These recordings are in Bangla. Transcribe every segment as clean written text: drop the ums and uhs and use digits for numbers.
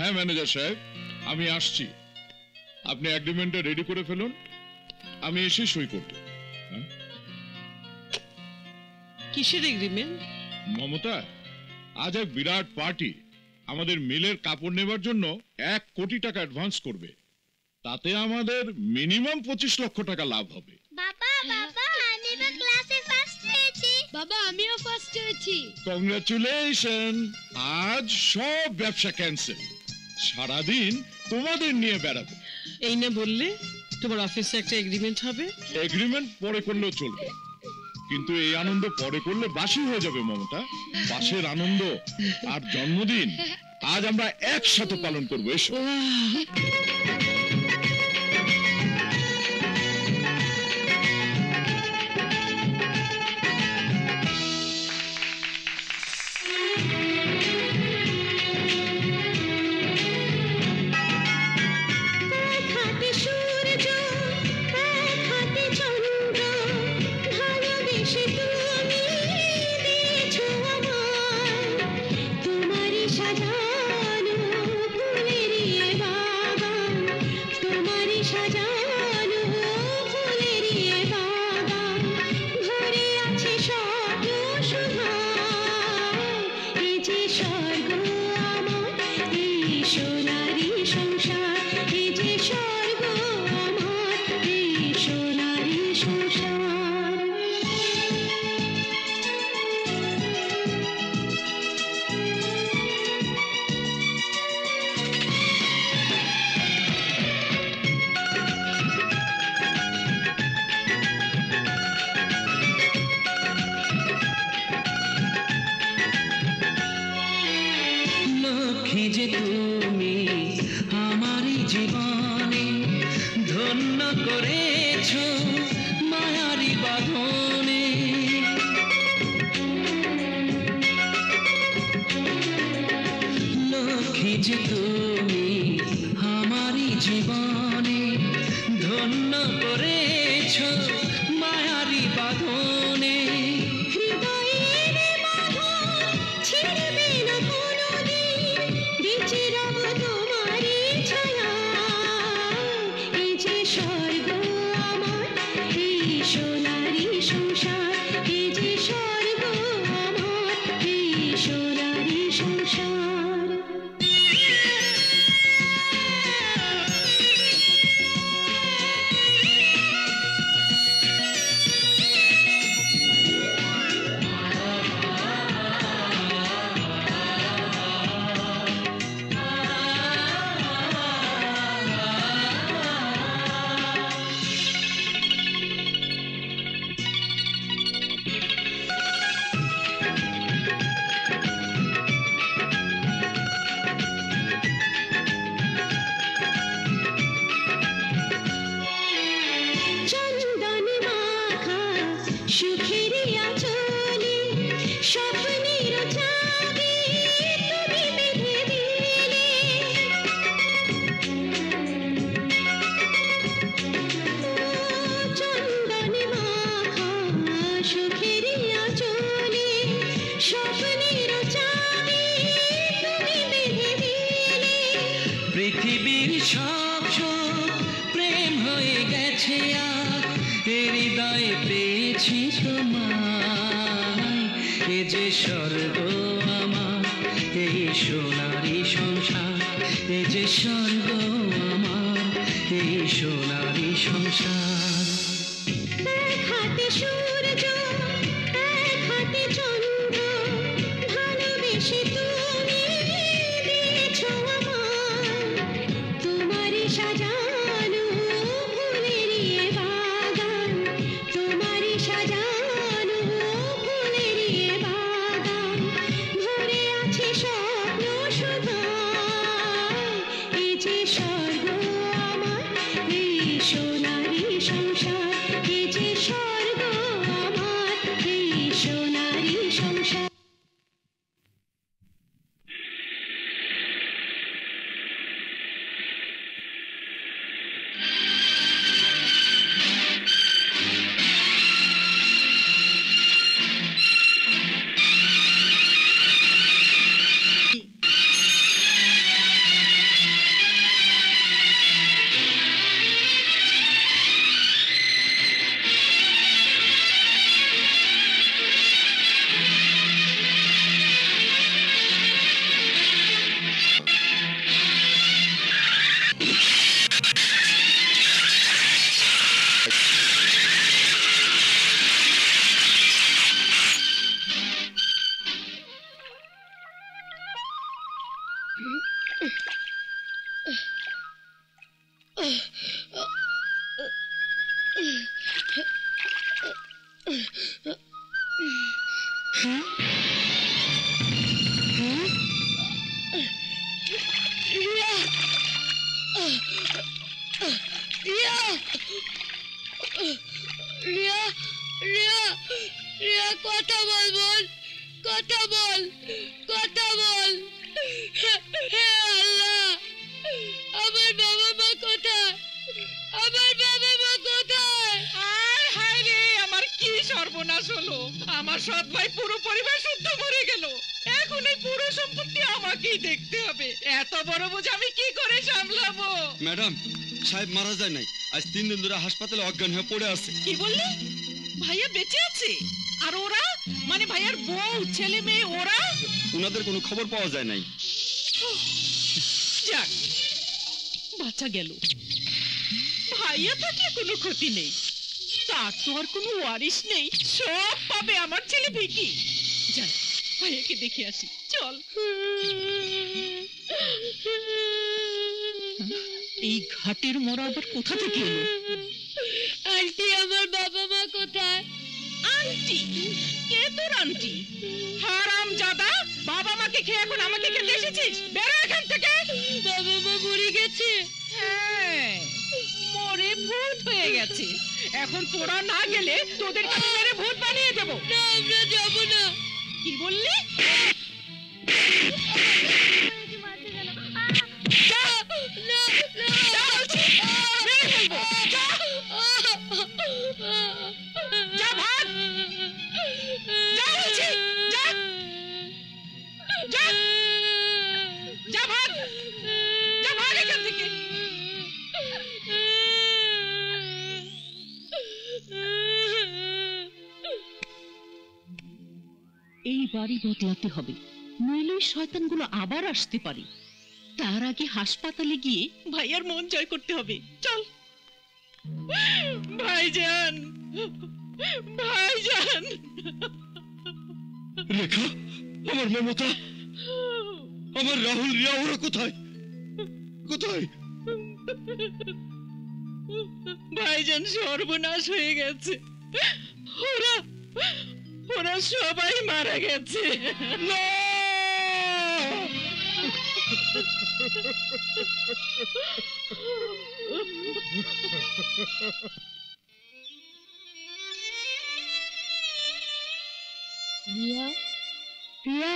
হ্যাঁ ম্যানেজার সাহেব, আমি আসছি। আপনি এগ্রিমেন্টটা রেডি করে ফেলুন, আমি এসে সই করব। কিসের এগ্রিমেন্ট? মমতা, আজ এক বিরাট পার্টি আমাদের মিলের কাপড় নেবার জন্য 1 কোটি টাকা অ্যাডভান্স করবে। তাতে আমাদের মিনিমাম 25 লক্ষ টাকা লাভ হবে। বাবা বাবা, আমি তো ক্লাসে ফার্স্ট হয়েছি। বাবা, আমিও ফার্স্ট হয়েছি। কংগ্রাচুলেশন। আজ সব ব্যবসা ক্যান্সেল, সারাদিন তোমাদের নিয়ে বেড়াবো। এই না বললে তোমার অফিসে একটা এগ্রিমেন্ট হবে? এগ্রিমেন্ট পরে করলেও চলবে, কিন্তু এই আনন্দ পরে করলে বাসি হয়ে যাবে মমতা। পাশের আনন্দ আর জন্মদিন আজ আমরা একসাথে পালন করবো। এসো। সোনারি সংসার, এই যে স্বর্গ। ভাইয়া কথা বল বোন, কথা বল, কথা বল। হে আল্লাহ, আমার বাবা মা কোথায়? আমার বাবা মা কোথায়? হায় হায় রে, আমার কি সর্বনাশ হলো! আমার সৎ ভাই পুরো পরিবার শুদ্ধ মরে গেল। এখন এই পুরো সম্পত্তি আমাকেই দেখতে হবে। এত বড় বোঝ আমি কি করে সামলাবো? ম্যাডাম, সাহেব মারা যায় নাই, আজ 3 দিন ধরে হাসপাতালে অজ্ঞান হয়ে পড়ে আছে। কি বললি? ভাইয়া বেঁচে আছে? আর ওরা, মানে ভাইয়ার বউ, ছেলে মেয়ে, ওরা? ওনাদের কোনো খবর পাওয়া যায় নাই। যাক, বাঁচা গেল। ভাইয়া থাকলে কোনো ক্ষতি নেই, তার তো আর কোনো ওয়ারিশ নেই, সব পাবে আমার ছেলে ভিকি। যাই, ভাইয়াকে দেখে আসি, চল। এই ঘাটের মরা আবার কোথা থেকে এলো? আন্টি, আমার বাবা মা কোথায়? আন্টি? কে তোর আন্টি? হারাম জাদা, বাবা মাকে খেয়ে এখন আমাকে খেতে এসেছিস? বেরো এখান থেকে। বাবা মা মরে গেছে। হ্যাঁ, মরে ভূত হয়ে গেছে। এখন তোরা না গেলে তোদের কাছে মেরে ভূত বানিয়ে দেবো। না, আমরা যাব না। কি বললি? যা, না, না। যা বলছি, মেরে ফেলবো। যা, যা ভাগ। যা বলছি, যা, যা, যা ভাগ, যা ভাগ এখান থেকে। এই বাড়ি বদলাতে হবে, নইলে ওই শয়তানগুলো আবার আসতে পারে। তার আগে হাসপাতালে গিয়ে ভাইয়ার মন জয় করতে হবে। চল ভাইজান, ভাইজান। রেখা, আমার মমতা, আমার রাহুল, রিয়া, ওরা কোথায়? কোথায়? ভাইজান, সর্বনাশ হয়ে গেছে। ওরা ওরা সবাই মারা গেছে। না! রিয়া, রিয়া।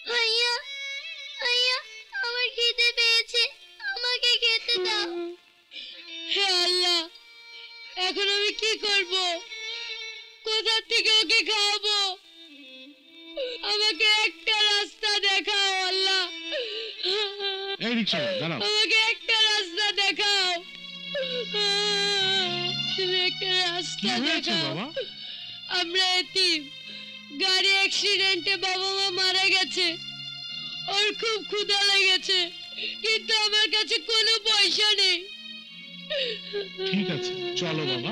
ভাইয়া, ভাইয়া, আমার খিদে পেয়েছে, আমাকে খেতে দাও। হে আল্লাহ, এখন আমি কি করব? কোথা থেকে ওকে খাওয়াবো? আমাকে একটা রাস্তা দেখাও আল্লাহ, এই রিকশা দাঁড়াও। আমাকে একটা রাস্তা দেখাও। তুমি একটা কি রাস্তা হয়েছে দেখাও। বাবা? আমরা এতিম, গাড়ি অ্যাক্সিডেন্টে বাবা মা মারা গেছে। ওর খুব ক্ষুধা লেগেছে, কিন্তু আমার কাছে কোনো পয়সা নেই। ঠিক আছে, চলো বাবা,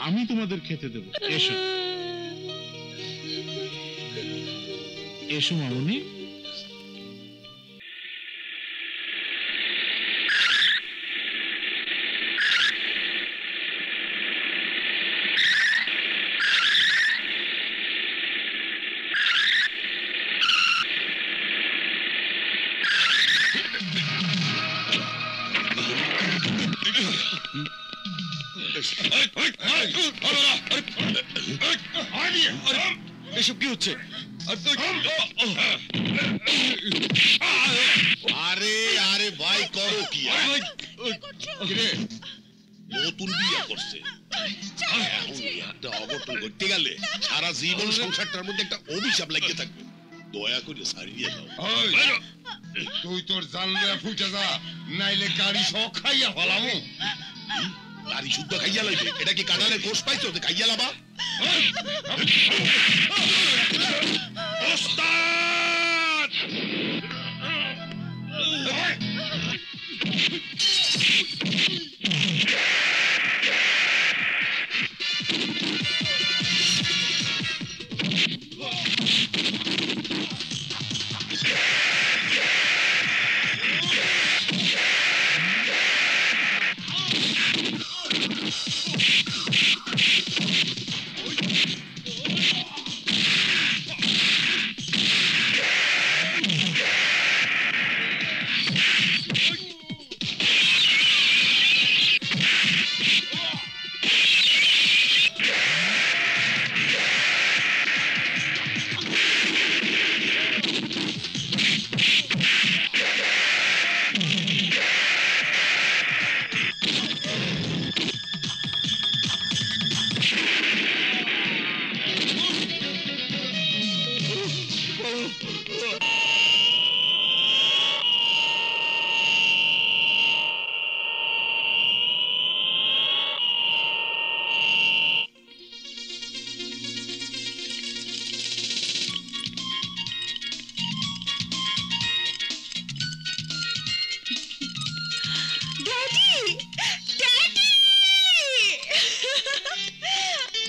আমি তোমাদের খেতে দেবো। এসো, এসো মামুনি। এসব কি হচ্ছে? আরে আরে ভাই, করো কি? কিরে, নতুন বিয়ে করছে, এখন একটা অঘটন করতে গেলে সারা জীবন সংসারটার মধ্যে একটা অভিশাপ লাগিয়ে থাকবে। দয়া করে সারিয়ে দাও। তুই তোর জানলে ফুটে যা, নাইলে গাড়ি সহ খাইয়া ফেলামু। গাড়ি শুদ্ধ খাইয়া লাইবে? এটা কি কানালে কোষ পাইছো যে খাইয়া লাবা? ওস্তাদ!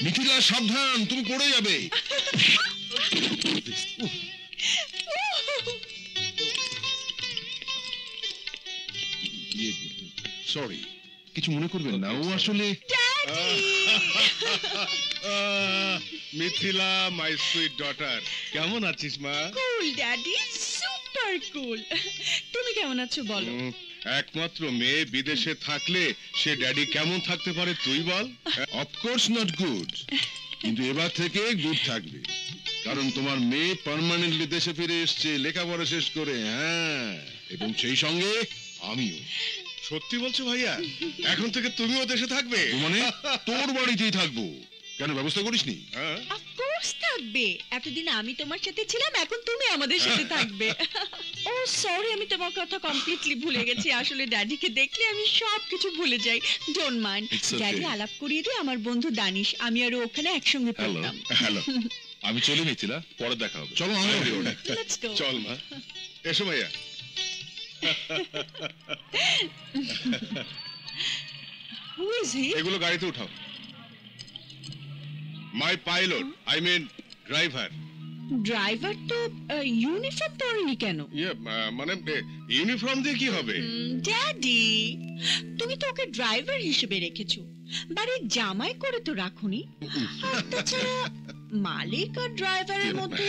মিথিলা সাবধান, তুমি পড়ে যাবে। সরি, কিছু মনে করবেন না, ও আসলে মিথিলা মাই সুইট ডটার, কেমন আছিস মা? কুল ড্যাডি, সুপার কুল। তুমি কেমন আছো বলো? একমাত্র মেয়ে বিদেশে থাকলে সে ড্যাডি কেমন থাকতে পারে তুই বল। অফকোর্স নট গুড, কিন্তু এবার থেকে গুড থাকবে, কারণ তোমার মেয়ে পার্মানেন্টলি দেশে ফিরে এসছে লেখাপড়া শেষ করে। হ্যাঁ, এবং সেই সঙ্গে আমিও। সত্যি বলছো ভাইয়া? এখন থেকে তুমিও দেশে থাকবে? মানে তোর বাড়িতেই থাকবো। কেন, ব্যবস্থা করিসনি? হ্যাঁ, অফকোর্স থাকবে। এতদিন আমি তোমার সাথে ছিলাম, এখন তুমি আমাদের সাথে থাকবে। ও সরি, আমি তোমার কথা কমপ্লিটলি ভুলে গেছি। আসলে ড্যাডিকে দেখলে আমি সবকিছু ভুলে যাই। Don't mind. It's okay. Daddy আলাপ করিয়ে দিয়ে আমার বন্ধু দানিশ, আমি আর ও ওখানে একসঙ্গে হ্যালো পড়তাম। হ্যালো, আমি চলে মিথিলা, পরে দেখা হবে। চলো আমরা লেটস গো। চল মা, এসো ভাইয়া। Who is he? এগুলো গাড়িতে উঠাও। My pilot, I mean driver. Driver তো ইউনিফর্ম পরেনি কেন? মানে ইউনিফর্ম দিয়ে কি হবে? ড্যাডি, তুমি তো ওকে ড্রাইভার হিসেবে রেখেছো, বাড়ির জামাই করে তো রাখুনি। আর তাছাড়া মালিক আর ড্রাইভারের মধ্যে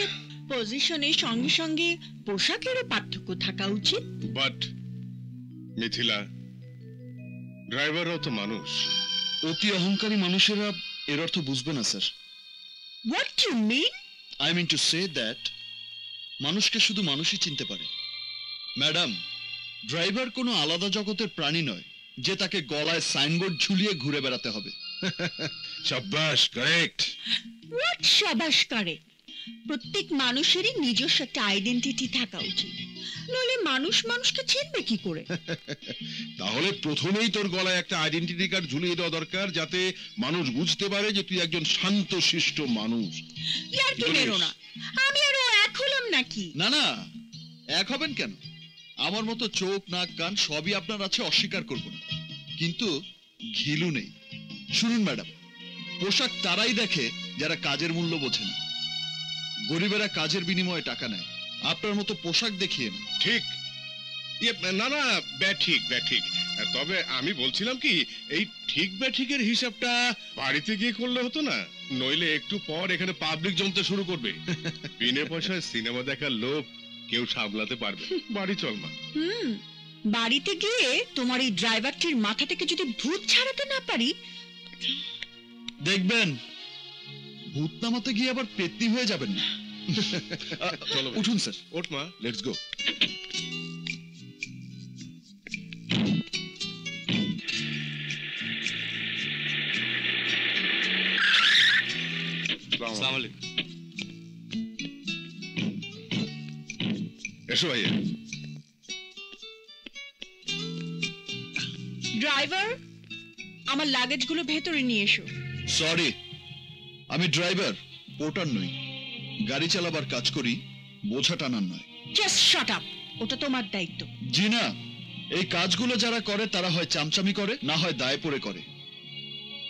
পজিশনের সঙ্গে সঙ্গে পোশাকেরও পার্থক্য থাকা উচিত। বাট মিথিলা, ড্রাইভারও তো মানুষ। অতি অহংকারী মানুষেরা এর অর্থ বুঝবে না sir. What you mean? I mean to say that মানুষকে শুধু মানুষই চিনতে পারে। ম্যাডাম, ড্রাইভার কোনো আলাদা জগতের প্রাণী নয় যে তাকে গলায় সাইনবোর্ড ঝুলিয়ে ঘুরে বেড়াতে হবে। শাবাশ, কারেক্ট। হোয়াট শাবাশ করে? প্রত্যেক মানুষেরই নিজস্ব একটা আইডেন্টিটি থাকা উচিত, নইলে মানুষ মানুষকে চিনবে কি করে? তাহলে প্রথমেই তোর গলায় একটা আইডেন্টিটি কার্ড ঝুলিয়ে দেওয়া দরকার, যাতে মানুষ বুঝতে পারে যে তুই একজন শান্ত শিষ্ট মানুষ। ইয়ার কি বেরো না, আমি আর ও এক হলাম নাকি? না না, এক হবেন কেন? আমার মতো চোখ নাক কান সবই আপনার আছে, অস্বীকার করব না, কিন্তু ঘিলু নেই। শুনুন ম্যাডাম, পোশাক তারাই দেখে যারা কাজের মূল্য বোঝে না। গরিবেরা কাজের বিনিময়ে টাকা নেয়, আপনার মতো পোশাক দেখিয়ে না। ঠিক, না না, ব্যাঠিক ব্যাঠিক। তবে আমি বলছিলাম কি, এই ঠিক ব্যাঠিকের হিসাবটা বাড়িতে গিয়ে করলে হতো না? নইলে একটু পর এখানে পাবলিক জমতে শুরু করবে। বিনে পয়সায় সিনেমা দেখার লোভ কেউ সামলাতে পারবে না। বাড়ি চল মা। বাড়িতে গিয়ে তোমার এই ড্রাইভারটির মাথা থেকে যদি ভূত ছাড়াতে না পারি, দেখবেন ভূত নামাতে গিয়ে আবার পেতনি হয়ে যাবেন না। চলো উঠুন স্যার। ওঠ মা, লেটস গো। এসো ভাইয়া। ড্রাইভার, আমার লাগেজগুলো ভেতরে নিয়ে এসো। সরি, আমি ড্রাইভার, পোর্টার নই। গাড়ি চালাবার কাজ করি, বোঝা টানার নয়। জাস্ট শাট আপ, ওটা তোমার দায়িত্ব। জি না, এই কাজগুলো যারা করে তারা হয় চামচামি করে, না হয় দায় পড়ে করে।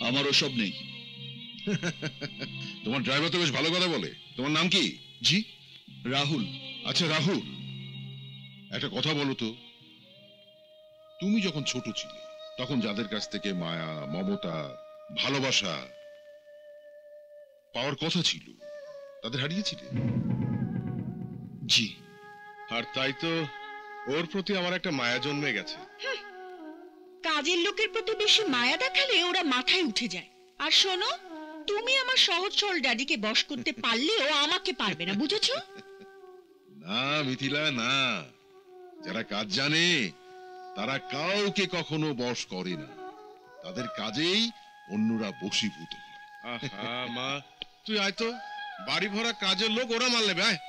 আমার ওসব নেই। তোমার ড্রাইভার তো বেশ ভালো কথা বলে। তোমার নাম কি? জি, রাহুল। আচ্ছা রাহুল, একটা কথা বলো তো, তুমি যখন ছোট ছিলে তখন যাদের কাছ থেকে মায়া, মমতা, ভালোবাসা পাওয়ার কথা ছিল, তাদের হারিয়েছিলে? জি। আর তাই তো ওর প্রতি আমার একটা মায়া জন্মে গেছে। কাজের লোকের প্রতি বেশি মায়া দেখালে ওরা মাথায় উঠে যায়। আর শোনো, তুমি আমার সহজ সরল ড্যাডিকে বশ করতে পারলেও আমাকে পারবে না, বুঝেছো? না মিথিলা, না। যারা কাজ জানে তারা কাউকে কখনো বশ করে না, তাদের কাজেই অন্যরা বশীভূত হয়। আহা মা, তুই আয় তো, বাড়ি ভরা কাজের লোক ওরা মাল নেবে। আয়।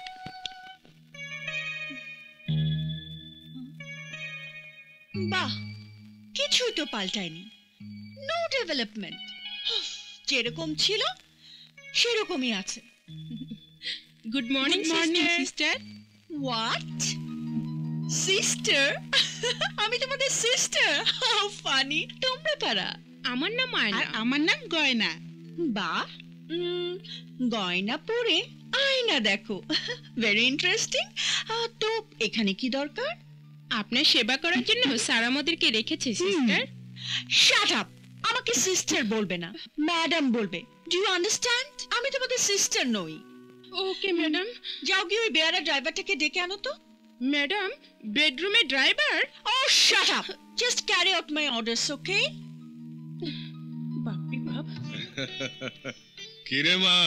বাহ, কিছুই তো পাল্টায়নি। নো ডেভেলপমেন্ট, যেরকম ছিল সেরকমই আছে। Good morning sister. What? Sister? আমি তোমাদের সিস্টার? How funny! তোমরা কারা? আমার নাম আয়না। আমার নাম গয়না। বাহ, গয়না পরে আয়না দেখো, ভেরি ইন্টারেস্টিং। তো এখানে কি দরকার? আপনার সেবা করার জন্য স্যার আমাদেরকে রেখেছে সিস্টার। শাট আপ, আমাকে সিস্টার বলবে না, ম্যাডাম বলবে। Do you understand? আমি তোমাদের সিস্টার নই। Okay madam. যাও গিয়ে ওই বেয়ারা ড্রাইভারটাকে ডেকে আনো তো। ম্যাডাম, বেডরুমে driver? Oh, shut up! Just carry out my orders, okay? বাপরে বাপ। কিরে মা,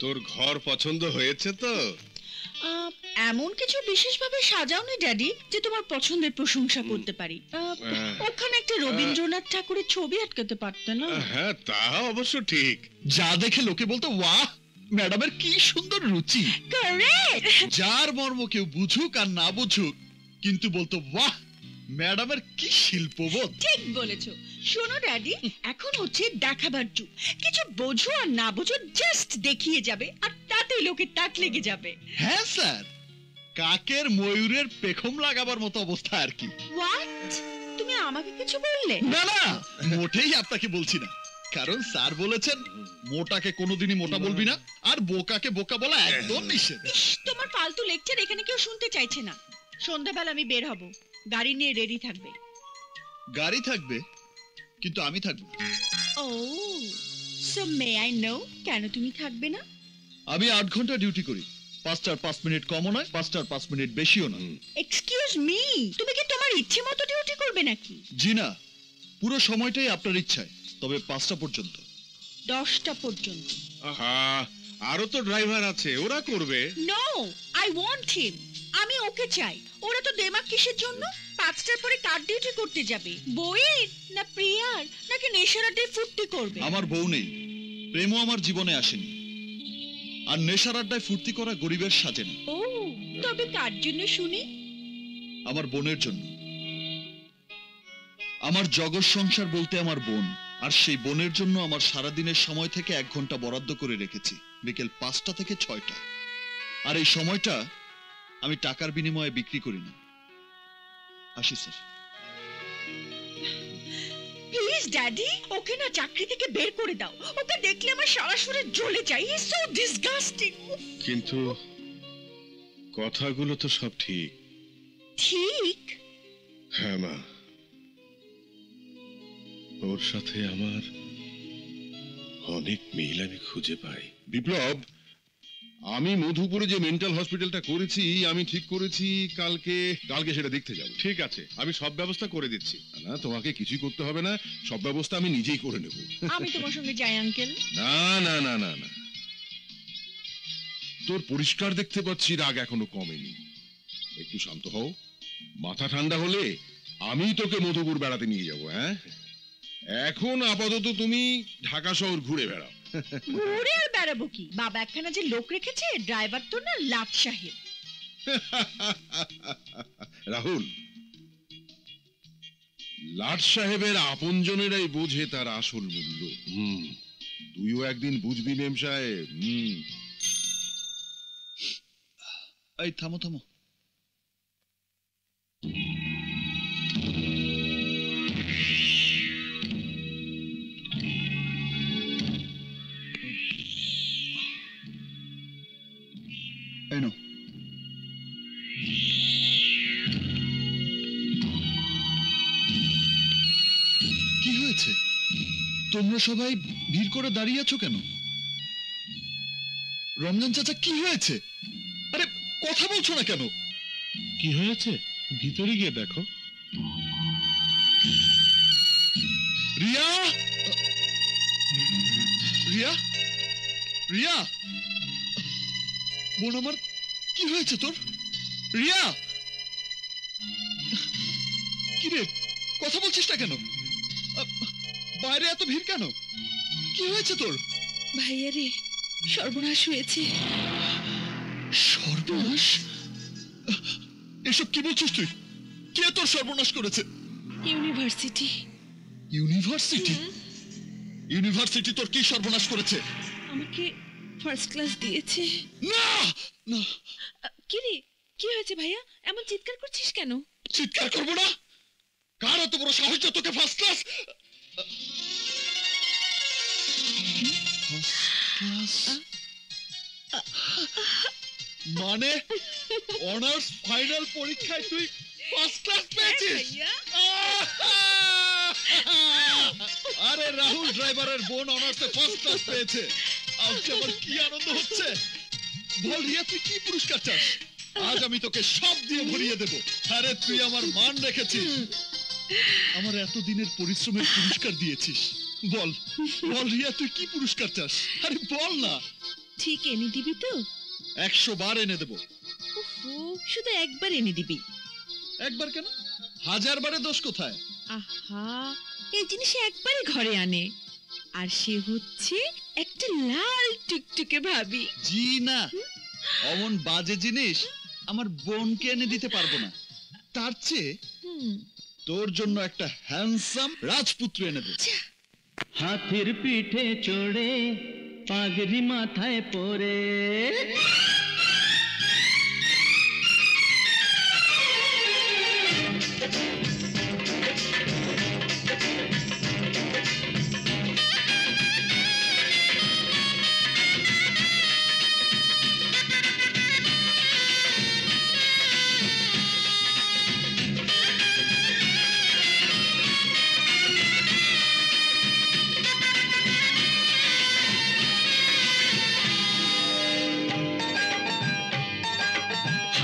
তোর ঘর পছন্দ হয়েছে তো? এমন কিছু বিশেষভাবে সাজাওনি ড্যাডি যে তোমার পছন্দের প্রশংসা করতে পারি। ওখানে একটা রবীন্দ্রনাথ ঠাকুরের ছবি আটকাতে পারতে না? হ্যাঁ, তা অবশ্য ঠিক। যা দেখে লোকে বলতো ওয়াহ, ম্যাডামের কি সুন্দর রুচি। কারেক্ট। যার মর্ম কেউ বুঝুক আর না বুঝুক, কিন্তু বলতো বাহ, ম্যাডামের কি শিল্পবোধ। ঠিক বলেছো। শোনো ড্যাডি, এখন হচ্ছে দেখাবার যুগ। কিছু বোঝো আর না বোঝো, জাস্ট দেখিয়ে যাবে আর তাতেই লোকে তাক লেগে যাবে। হ্যাঁ স্যার, কাকের ময়ূরের পেখম লাগাবার মতো অবস্থা আর কি। হোয়াট? তুমি আমাকে কিছু বললে? না না, মোটেই আপনাকে বলছি না, কারণ স্যার বলেছেন মোটাকে কোনোদিনই মোটা বলবি না, আর বোকাকে বোকা বলা একদম নিষেধ। ইস, তোমার ফালতু লেকচার এখানে কেউ শুনতে চাইছে না। সন্ধ্যাবেলা আমি বের হব, গাড়ি নিয়ে রেডি থাকবে। গাড়ি থাকবে, কিন্তু আমি থাকবো। ও, সো মে আই নো কেন তুমি থাকবে না? আমি 8 ঘন্টা ডিউটি করি, 5টার 5 মিনিট কমও নয়, 5টার 5 মিনিট বেশিও না। এক্সকিউজ মি, তুমি কি তোমার ইচ্ছে মতো ডিউটি করবে নাকি? জি না, পুরো সময়টাই আপনার ইচ্ছায়, তবে 5টা পর্যন্ত। 10টা পর্যন্ত। আহা, আরো তো ড্রাইভার আছে, ওরা করবে। No, I want him. আমি ওকে চাই। ওরা তো দেমাক কিসের জন্য? 5টার পরে কার ডিউটি করতে যাবে? বউয়ের না প্রিয়ার, নাকি নেশারাতে ফুর্তি করবে? আমার বউ নেই, প্রেমও আমার জীবনে আসেনি, আর নেশার আড্ডায় ফুর্তি করা গরিবের সাজে না। ও, তবে কার জন্য শুনি? আমার বোনের জন্য। আমার জগৎ সংসার বলতে আমার বোন, আর সেই বোনের জন্য আমার সারাদিনের সময় থেকে 1 ঘন্টা বরাদ্দ করে রেখেছি, বিকেল 5টা থেকে 6টা। আর এই সময়টা আমি টাকার বিনিময়ে বিক্রি করি না। আসি স্যার। প্লিজ ড্যাডি, ওকে না চাকরি থেকে বের করে দাও। ওকে দেখলে আমার সারা শরীর জ্বলে যায়। He is so disgusting. কিন্তু কথাগুলো তো সব ঠিক। ঠিক? হ্যাঁ মা, ওর সাথে আমার অনেক মিল আমি খুঁজে পাই। বিপ্লব, আমি মধুপুরে যে মেন্টাল হসপিটালটা করেছি, আমি ঠিক করেছি কালকে সেটা দেখতে যাব। ঠিক আছে, আমি সব ব্যবস্থা করে দিচ্ছি। না, তোমাকে কিছুই করতে হবে না, সব ব্যবস্থা আমি নিজেই করে নেব। আমি তোমার সঙ্গে যাই আঙ্কেল। না না না না না, তোর পরিষ্কার দেখতে পাচ্ছি রাগ এখনো কমেনি। একটু শান্ত হও, মাথা ঠান্ডা হলে আমি তোকে মধুপুর বেড়াতে নিয়ে যাব। হ্যাঁ, এখন আপাতত তুমি ঢাকা শহর ঘুরে বেড়াও। ঘুরে আর বেড়াবো কি? বাবা একখানা যে লোক রেখেছে, ড্রাইভার তো না, লাট সাহেব। রাহুল, লাট সাহেবের আপনজনেরাই বোঝে তার আসল মূল্য। তুইও একদিন বুঝবি মেম সাহেব। এই থামো থামো। এই নাও। কি হয়েছে? তোমরা সবাই ভিড় করে দাঁড়িয়ে আছো কেন? রমজান চাচা, কি হয়েছে? আরে কথা বলছো না কেন? কি হয়েছে ভিতরে গিয়ে দেখো। রিয়া, রিয়া, রিয়া, বোন আমার, কি হয়েছে তোর? রিয়া, কি রে, কথা বলছিস না কেন? বাইরে এত ভিড় কেন? কি হয়েছে তোর? ভাইয়া রে, সর্বনাশ হয়েছে। সর্বনাশ? এসব কি বলছিস তুই? কে তোর সর্বনাশ করেছে? ইউনিভার্সিটি। ইউনিভার্সিটি? ইউনিভার্সিটি তোর কি সর্বনাশ করেছে? আমাকে ফার্স্ট ক্লাস দিয়েছে। না না। কি রে, কি হয়েছে ভাইয়া? এমন চিৎকার করছিস কেন? চিৎকার করবো না? কার এত বড় সাহস যে তোকে ফার্স্ট ক্লাস? ফার্স্ট ক্লাস মানে অনার্স ফাইনাল পরীক্ষায় তুই ফার্স্ট ক্লাস পেয়েছিস? আরে রাহুল ড্রাইভারের বোন অনার্সে ফার্স্ট ক্লাস পেয়েছে। আজকে আমার কি আনন্দ হচ্ছে। বল রিয়া, তুই কি পুরস্কার চাস? আজ আমি তোকে সব দিয়ে ভরিয়ে দেব। আরে তুই আমার মান রেখেছিস, আমার এতদিনের পরিশ্রমের পুরস্কার দিয়েছিস। বল বল রিয়া, তুই কি পুরস্কার চাস? আরে বল না। ঠিক এনে দিবি তো? 100 বার এনে দেব। শুধু একবার এনে দিবি? একবার কেন, 1000 বারে দোষ কোথায়? আহা, এই জিনিস একবারই ঘরে আনে, আর সে হচ্ছে একটা লাল টুকটুকে ভাবি। জি না, অমন বাজে জিনিস আমার বোনকে এনে দিতে পারবো না। তার চেয়ে তোর জন্য একটা হ্যান্ডসাম রাজপুত্র এনে দেব। হাতির পিঠে চড়ে পাগড়ি মাথায় পরে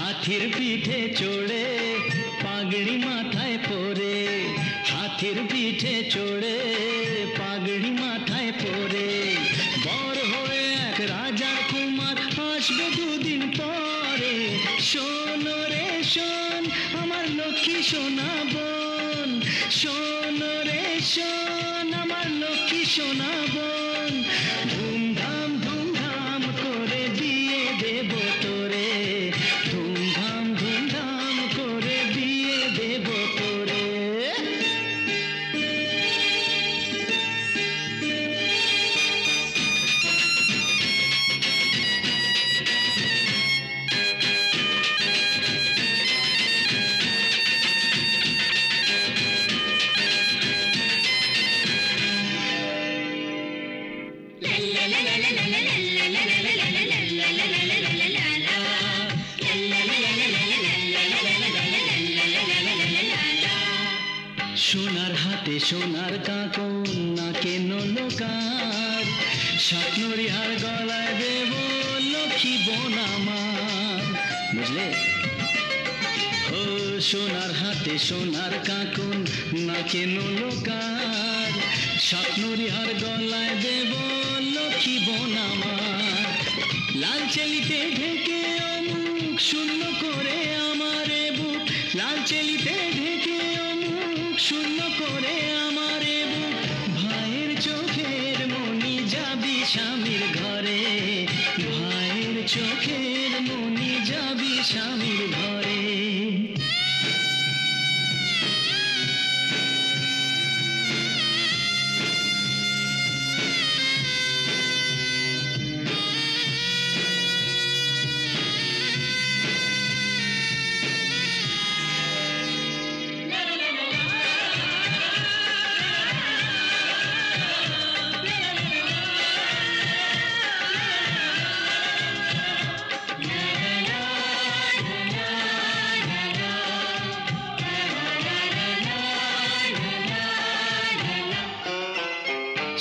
হাতির পিঠে চড়ে পাগড়ি মাথায় পরে, হাতির পিঠে চড়ে পাগড়ি মাথায় পরে, বর হয়ে এক রাজার কুমার আসবে দুদিন পরে। শোন রে শোন আমার লক্ষ্মী সোনা বোন, শোন রে শোন আমার লক্ষ্মী সোনা বোন, ধুমধাম ধুমধাম করে বিয়ে দেব তোরে, ধুমধাম ধুমধাম করে বিয়ে দেব তোরে। সোনার হাতে সোনার কাকন নাকে নলকার, স্বপ্নরি হার গলায় দেব লক্ষ্মী বোন আমার। বুঝলে? ও সোনার হাতে সোনার কাকন নাকে নলকার, স্বপ্নরি হার গলায় দেব লক্ষ্মী বোন আমার। লাল চেলিতে ঢেকে অমুক শূন্য করে আমার বুক, লাল চেলিতে ঢেকে অমুক শূন্য করে আমার বুক, ভাইয়ের চোখের মনি যাবি স্বামীর ঘরে, ভাইয়ের চোখের মনি যাবি স্বামীর ঘরে।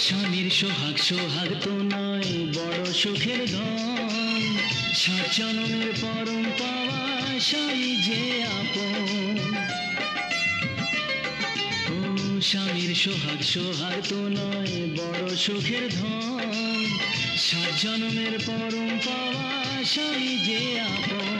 স্বামীর সোহাগ সোহাগ তো নয় বড় সুখের ধন, সাত জনমের পরম পাওয়া স্বামী যে আপন। ও স্বামীর সোহাগ সোহাগ তো নয় বড় সুখের ধন, সাত জনমের পরম পাওয়া স্বামী যে আপন।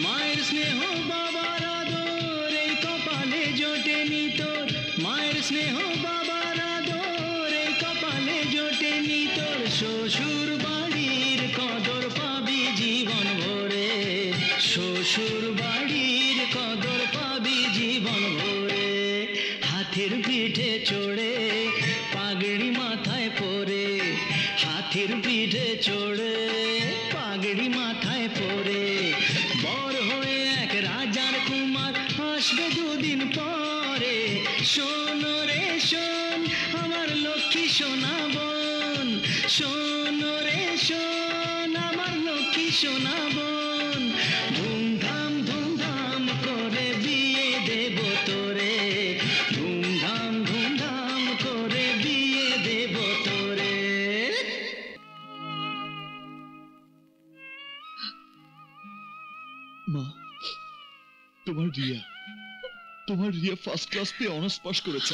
মায়ের স্নেহ বাবার আদর এই কপালে জোটেনি তোর, মায়ের স্নেহ বাবার আদর এই কপালে জোটেনি তোর, শ্বশুর বাড়ির কদর পাবি জীবন ভরে, শ্বশুর বাড়ির কদর পাবি জীবন ভরে। হাতির পিঠে চড়ে পাগড়ি মাথায় পরে, হাতির পিঠে চড়ে পাগড়ি মাথায় পরে, বর হয়ে এক রাজার কুমার আসবে দুদিন পরে। শোন রে শোন আমার লক্ষ্মী সোনা বোন, শোন পাখি সোনা বোন, ধুমধাম ধুমধাম করে বিয়ে দেব তোরে, ধুমধাম ধুমধাম করে বিয়ে দেব তোরে। মা, তোমার রিয়া ফার্স্ট ক্লাস পেয়ে অনার্স পাস করেছে।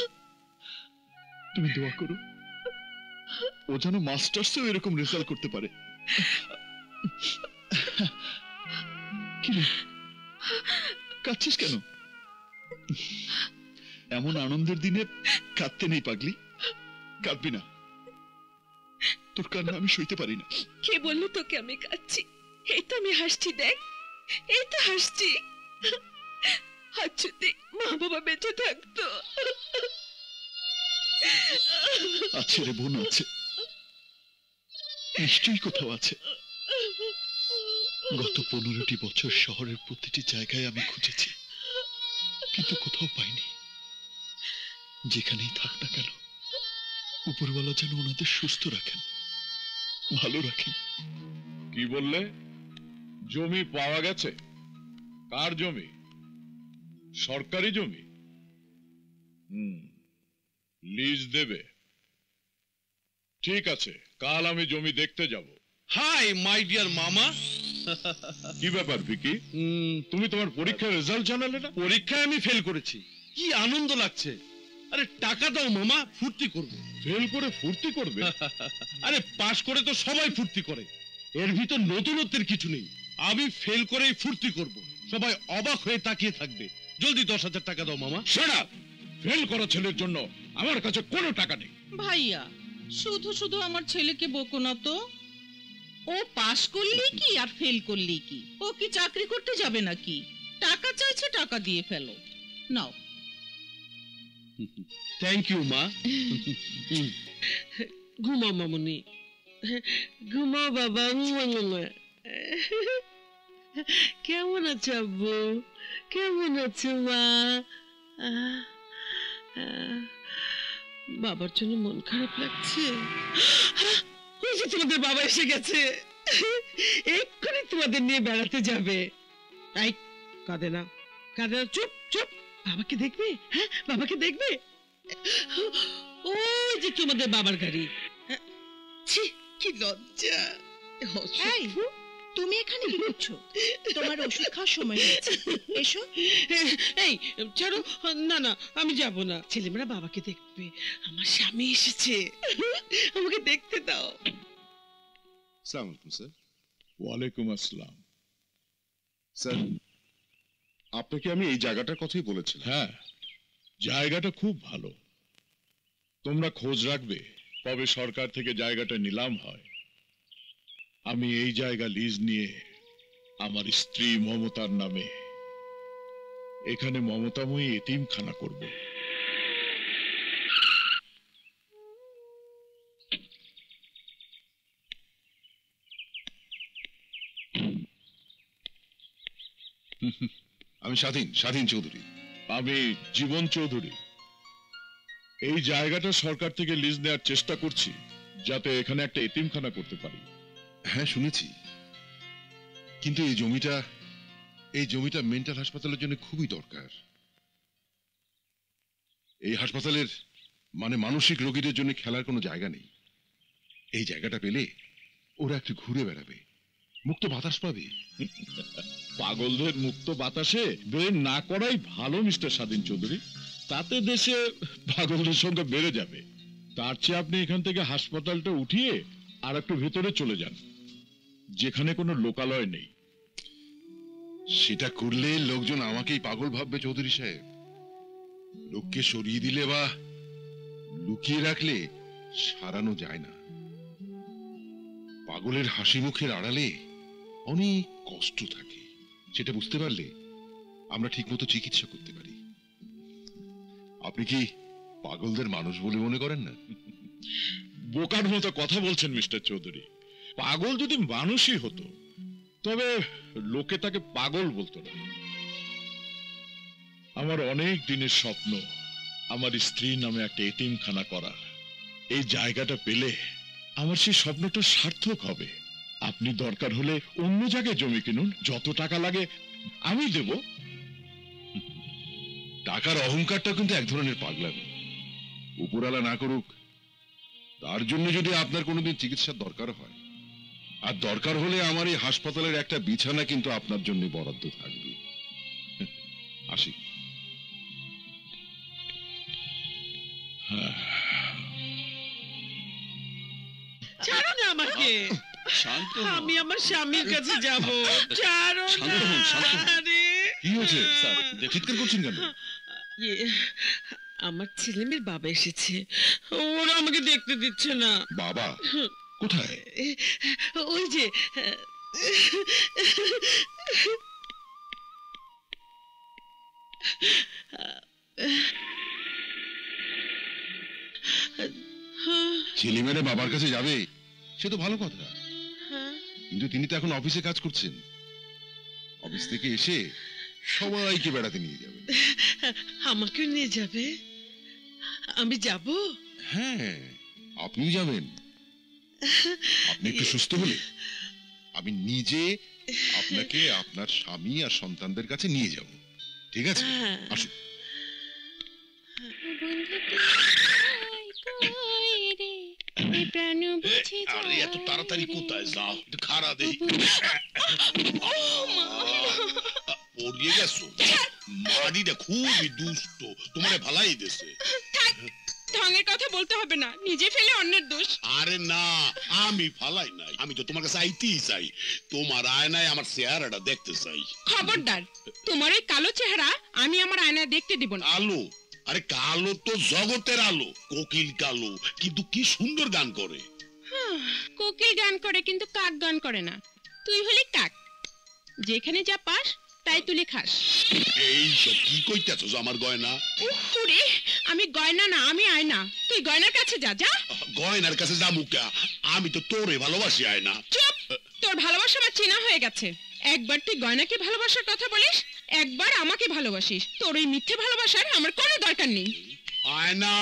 তুমি দোয়া করো ও যেন মাস্টার্সেও এরকম রেজাল্ট করতে পারে। কি রে, কাঁদছিস কেন? এমন আনন্দের দিনে কাঁদতে নেই পাগলি, কাঁদবি না। তোর কান্না আমি সইতে পারি না। কে বললো তোকে আমি কাঁদছি? এই তো আমি হাসছি, দেখ এই তো হাসছি। আজ যদি মা বাবা বেঁচে থাকতো। আছে রে বোন, আছে, নিশ্চয়ই কোথাও আছে। গত 15টি বছর শহরের প্রতিটি জায়গায় আমি খুঁজেছি, কিন্তু কোথাও পাইনি। যেখানেই থাক না কেন, উপরওয়ালা যেন ওনাদের সুস্থ রাখেন, ভালো রাখেন। কি বললে? জমি পাওয়া গেছে? কার জমি? সরকারি জমি? লিজ দেবে? ঠিক আছে, কাল আমি জমি দেখতে যাব। হাই মাই ডিয়ার মামা। কি ব্যাপার ভিকি, তুমি তোমার পরীক্ষার রেজাল্ট জানালে না? পরীক্ষায় আমি ফেল করেছি, কি আনন্দ লাগছে। আরে টাকা দাও মামা, ফুর্তি করব। ফেল করে ফুর্তি করবে? আরে পাস করে তো সবাই ফুর্তি করে, এর ভিতর নতুনত্বের কিছু নেই। আমি ফেল করেই ফুর্তি করব, সবাই অবাক হয়ে তাকিয়ে থাকবে। জলদি 10,000 টাকা দাও মামা। Shut up! ফেল করা ছেলের জন্য আমার কাছে কোনো টাকা নেই। ভাইয়া, শুধু শুধু আমার ছেলেকে বকো না তো। ও পাস করলেই কি আর ফেল করলেই কি? ও কি চাকরি করতে যাবে নাকি? টাকা চাইছে, টাকা দিয়ে ফেলো। নাও। থ্যাংক ইউ মা। ঘুমাও মামুনি, ঘুমাও বাবা। কেমন আছো আব্বু? কেমন আছো মা? বাবার জন্য মন খারাপ লাগছে। ওই যে তোমাদের বাবা এসে গেছে, এক্ষুনি তোমাদের নিয়ে বেড়াতে যাবে। তাই কাঁদে না, কাঁদে না, চুপ চুপ। বাবাকে দেখবে? হ্যাঁ, বাবাকে দেখবে। ওই যে তোমাদের বাবার গাড়ি। ছি, কি লজ্জা। এই, তুমি এখানে কি করছো? তোমার ওষুধ খাওয়ার সময় হয়েছে, এসো। এই ছাড়ো, না না, আমি যাব না। ছেলেমেয়েরা বাবাকে দেখবে। আমার স্বামী এসেছে, আমাকে দেখতে দাও। আসসালামু আলাইকুম স্যার। ওয়ালাইকুম আসসালাম। স্যার, আপনাকে আমি এই জায়গাটার কথাই বলেছিলাম। হ্যাঁ, জায়গাটা খুব ভালো। তোমরা খোঁজ রাখবে কবে সরকার থেকে জায়গাটা নিলাম হয়। আমি এই জায়গা লিজ নিয়ে আমার স্ত্রী মমতার নামে এখানে মমতাময়ী এতিমখানা করব। আমি স্বাধীন চৌধুরী। আমি জীবন চৌধুরী। এই জায়গাটা সরকার থেকে লিজ নেওয়ার চেষ্টা করছি, যাতে এখানে একটা এতিমখানা করতে পারি। হ্যাঁ, শুনেছি, কিন্তু এই জমিটা মেন্টাল হাসপাতালের জন্য খুবই দরকার। এই হাসপাতালের মানে মানসিক রোগীদের জন্য খেলার কোনো জায়গা নেই। এই জায়গাটা পেলে ওরা একটু ঘুরে বেড়াবে, মুক্ত বাতাস পাবে। পাগলদের মুক্ত বাতাসে বের না করাই ভালো মিস্টার স্বাধীন চৌধুরী। তাতে দেশে পাগলদের সংখ্যা বেড়ে যাবে। তার চেয়ে আপনি এখান থেকে হাসপাতালটা উঠিয়ে আর একটু ভেতরে চলে যান, যেখানে কোনো লোকালয় নেই। সেটা করলে লোকজন আমাকেই পাগল ভাববে চৌধুরী সাহেব। লোককে সরিয়ে দিলে বা লুকিয়ে রাখলে সারানো যায় না। পাগলের হাসি মুখের আড়ালে অনেক কষ্ট থাকে, সেটা বুঝতে পারলে আমরা ঠিকমতো চিকিৎসা করতে পারি। আপনি কি পাগলদের মানুষ বলে মনে করেন না? বোকার মতো কথা বলছেন মিস্টার চৌধুরী। পাগল যদি মানুষই হতো তবে লোকে তাকে পাগল বলতো না। আমার অনেক দিনের স্বপ্ন আমার স্ত্রীর নামে একটা এতিমখানা করার। এই জায়গাটা পেলে আমার সেই স্বপ্নটা সার্থক হবে। আপনি দরকার হলে অন্য জায়গায় জমি কিনুন, যত টাকা লাগে আমি দেব। টাকার অহংকারটা কিন্তু এক ধরনের পাগলামি, উপরালা না করুক। তার জন্য যদি আপনার কোনোদিন চিকিৎসার দরকার হয়, আর দরকার হলে আমার এই হাসপাতালের একটা বিছানা কিন্তু আপনার জন্য বরাদ্দ থাকবে। আসি। ছাড়ো না আমাকে, শান্ত আমি আমার স্বামীর কাছে যাব। ছাড়ো শান্ত হন, শান্ত হন। না রে। কি হয়েছে স্যার, চিৎকার করছেন কেন? ইয়ে, আমার ছেলেমেয়ের বাবা এসেছে, ওরা আমাকে দেখতে দিচ্ছে না। বাবা কোথায়? ওই যে ছেলেমেয়েরা বাবার কাছে যাবে, সে তো ভালো কথা, কিন্তু তিনি তো এখন অফিসে কাজ করছেন। অফিস থেকে এসে সবাইকে বেড়াতে নিয়ে যাবেন। আমাকেও নিয়ে যাবে? আমি যাব? হ্যাঁ, আপনি যাবেন। আপনি একটু সুস্থ হলে আমি নিজে আপনাকে আপনার স্বামী আর সন্তানদের কাছে নিয়ে যাব, ঠিক আছে? আসুন। আরে এত তাড়াতাড়ি কোথায় যাও? একটু খাড়া দেই। পড়িয়ে গেছো? মাড়িটা খুবই দুষ্ট, তোমার ভালাই দেশে। ঢঙের কথা বলতে হবে না, নিজে ফেলে অন্যের দোষ। আরে না, আমি ফালাই নাই, আমি তো তোমার কাছে আইতেই চাই। তোমার আয়নায় আমার চেহারাটা দেখতে চাই। খবরদার, তোমার এই কালো চেহারা আমি আমার আয়নায় দেখতে দিব না। আলো? আরে কালো তো জগতের আলো, কোকিল কালো, কিন্তু কি সুন্দর গান করে। কোকিল গান করে কিন্তু কাক গান করে না। তুই হলি কাক, যেখানে যা পাস তাই তুলে খাস। এই সব কি কইতাছো আমার গয়না? উফরে, আমি গয়না না, আমি আয়না। তুই গয়নার কাছে যা। যা গয়নার কাছে যাবো কে? আমি তো তোরে ভালোবাসি আয়না। চুপ, তোর ভালোবাসা আমার চেনা হয়ে গেছে। একবার তুই গয়নাকে ভালোবাসার কথা বলিস, একবার আমাকে ভালোবাসিস। তোর এই মিথ্যে ভালোবাসার আমার কোনো দরকার নেই। আয়না,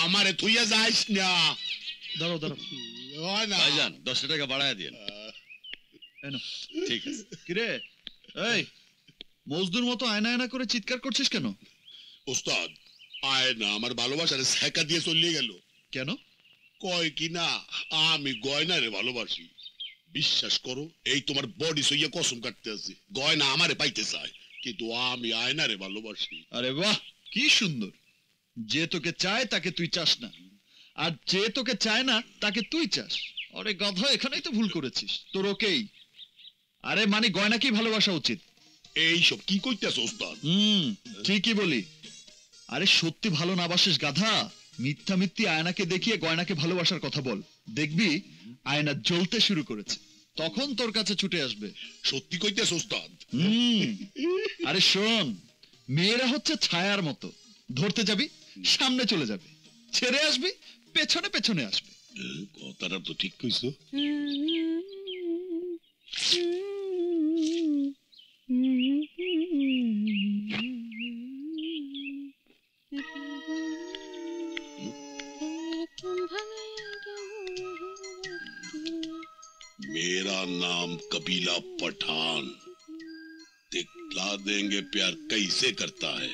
আমারে থুইয়া যাইস না। দাঁড়াও দাঁড়াও আয়না ভাইজান, 10 টাকা বাড়ায় দিন। ঠিক আছে। কিরে, এই মজদুর মতো আয়না আয়না করে চিৎকার করছিস কেন? ওস্তাদ, আয়না আমার ভালোবাসার ছেকা দিয়ে চলে গেল। কেন? কয় কি না আমি গয়নারে ভালোবাসি। বিশ্বাস করো, এই তোমার বডি সইয়া কসম কাটতে আছে, গয়না আমারে পাইতে চায়, কিন্তু আমি আয়নারে ভালোবাসি। আরে বাহ, কি সুন্দর। যে তোকে চায় তাকে তুই চাস না, আর যে তোকে চায় না তাকে তুই চাস। আরে গাধা, এখানেই তো ভুল করেছিস। তোর ওকেই, আরে মানে গয়নাকেই ভালোবাসা উচিত। এই সব কি কইতাছ ওস্তাদ? ঠিকই বলি। আরে সত্যি ভালো না বাসিস গাধা, মিথ্যা মিথ্যি আয়নাকে দেখিয়ে গয়নাকে ভালোবাসার কথা বল। দেখবি আয়না জ্বলতে শুরু করেছে, তখন তোর কাছে ছুটে আসবে। সত্যি কইতাছ ওস্তাদ? আরে শোন, মেয়েরা হচ্ছে ছায়ার মতো, ধরতে যাবি সামনে চলে যাবে, ছেড়ে আসবি পেছনে পেছনে আসবে। কথাটা তো ঠিক কইছো। मेरा नाम कबीला पठान, दिखला देंगे प्यार कैसे करता है।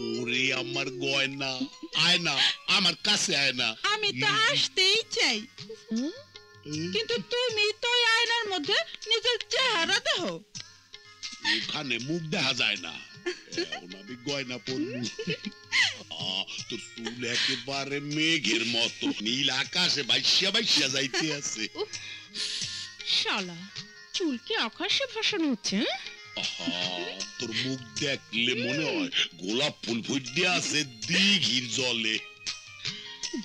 ওরে আমার গয়না, আয়না আমার কাছে আয়না। আমি তো আসতেই চাই, কিন্তু তুমি তো আয়নার মধ্যে নিজের চেহারা দেখো। ওখানে মুখ দেখা যায় না, এখন আমি গয়না পরবো। তোর চুল একেবারে মেঘের মতো নীল আকাশে বাইশিয়া বাইশিয়া যাইতে আছে। শালা, চুলকে আকাশে ভাসানো হচ্ছে। তোর মুখ দেখলে মনে হয় গোলাপ ফুল ফুটে আছে দিঘির জলে।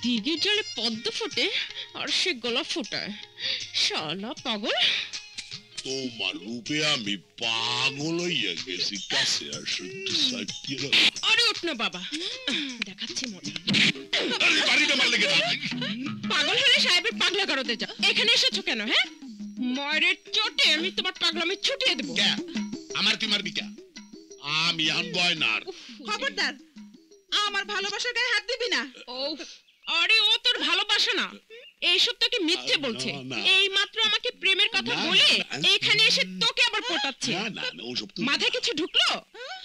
দিঘির জলে পদ্ম ফোটে আর সে গোলাপ ফোটায়। শালা পাগল। তোমার রূপে আমি পাগল হইয়া গেছি, কাছে আসো একটু সাইড দিয়ে দাও। আরে ওঠ না বাবা, দেখাচ্ছি মজা। আরে বাড়িটা মার লেগে দাও। পাগল হলে সাহেবের পাগলা করতে যাও। এখানে এসেছো কেন? হ্যাঁ, ময়ূরের চোটে আমি তোমার পাগলামি ছুটিয়ে দেবো। আমার কি মারবি কে? আমি এখন গয়নার। খবরদার, আমার ভালোবাসার গায়ে হাত দিবি না। ও আরে ও তোর ভালোবাসা না, এইসব তোকে মিথ্যে বলছে। না। এই মাত্র আমাকে প্রেমের কথা না, বলে না। এখানে এসে তোকে আবার পটাচ্ছে। না না না, ওসব তুই মাথায় কিছু ঢুকলো?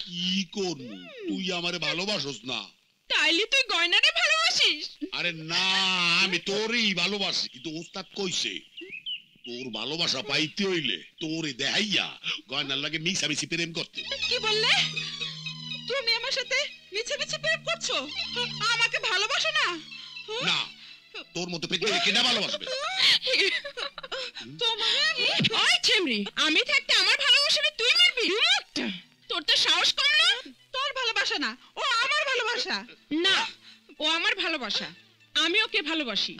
কি করবো, তুই আমারে ভালোবাসস না। তাইলে তুই গয়নারে ভালোবাসিস? আরে না, আমি তোরই ভালোবাসি, কিন্তু ওস্তাদ কইছে তোর ভালোবাসা পাইতে হইলে তোরে দেখাইয়া গয়নার লাগে মিশামিশি প্রেম করতে। কি বললে? তুমি আমার সাথে মিছামিছি প্রেম করছো? আমাকে ভালোবাসো না? না, তোর মতো পৃথিবীতে কেনা ভালোবাসবে? ওই ছেমরি, আমি থাকতে আমার ভালোবাসা তুই মারবি? তোর তো সাহস কম না? তোর ভালোবাসা না, ও আমার ভালোবাসা। না, ও আমার ভালোবাসা, আমি ওকে ভালোবাসি।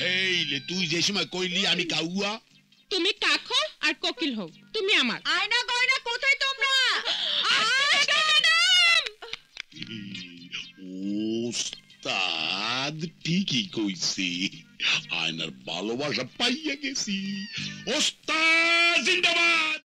হেইলে তুই যে সময় কইলি আমি কাউয়া, তুমি কাকো আর কোকিল হও, তুমি আমার। আয়না গয়না কোথায় তোমরা? ওস্তাদ ঠিকই কইছে, আয়নার ভালোবাসা পাইয়া গেছি। ওস্তাদ জিন্দাবাদ।